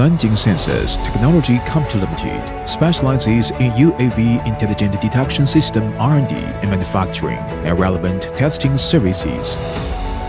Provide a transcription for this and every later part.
Nanjing Sanses Technology Company Limited specializes in UAV intelligent detection system R&D and manufacturing and relevant testing services.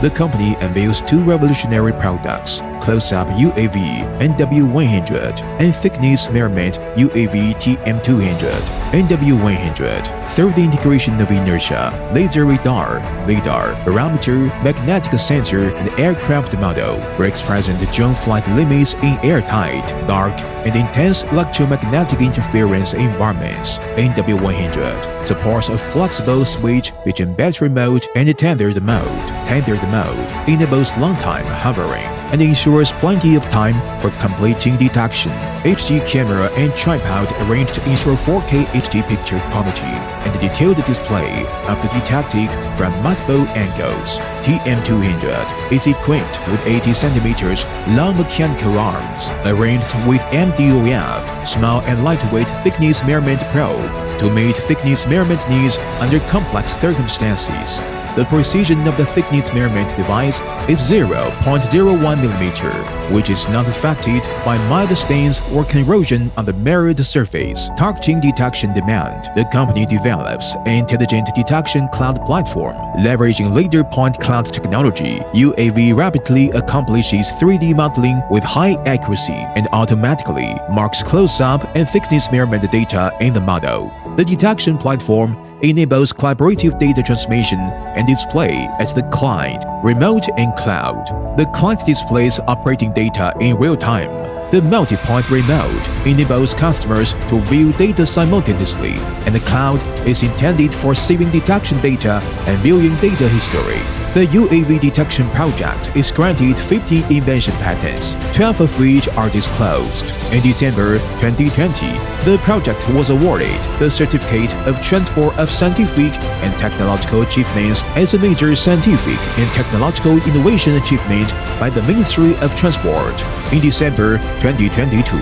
The company unveils two revolutionary products: close-up UAV NW100 and thickness measurement UAV TM200.NW100 through the integration of inertia, laser radar, LIDAR, barometer, magnetic sensor, and aircraft model, breaks present drone flight limits in airtight, dark, and intense electromagnetic interference environments. NW100 supports a flexible switch between battery mode and tethered mode. Tethered mode enables long-time hovering and ensures plenty of time for completing detection. HD camera and tripod arranged to ensure 4K HD picture quality and a detailed display of the detected from multiple angles. TM200 is equipped with 80 cm long mechanical arms arranged with MDOF small and lightweight thickness measurement probe to meet thickness measurement needs under complex circumstances. The precision of the thickness measurement device is 0.01 mm, which is not affected by mild stains or corrosion on the mirrored surface. Targeting detection demand, the company develops an intelligent detection cloud platform. Leveraging LIDAR point cloud technology, UAV rapidly accomplishes 3D modeling with high accuracy and automatically marks close-up and thickness measurement data in the model. The detection platform enables collaborative data transmission and display at the client, remote, and cloud. The client displays operating data in real time. The multi-point remote enables customers to view data simultaneously, and the cloud is intended for saving detection data and viewing data history. The UAV detection project is granted 15 invention patents, 12 of which are disclosed. In December 2020, the project was awarded the Certificate of Transfer of Scientific and Technological Achievements as a major scientific and technological innovation achievement by the Ministry of Transport. In December 2022,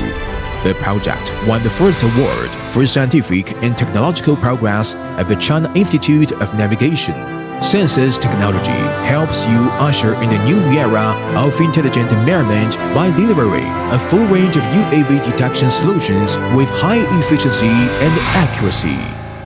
the project won the first award for scientific and technological progress at the China Institute of Navigation. Sanses technology helps you usher in a new era of intelligent measurement by delivering a full range of UAV detection solutions with high efficiency and accuracy.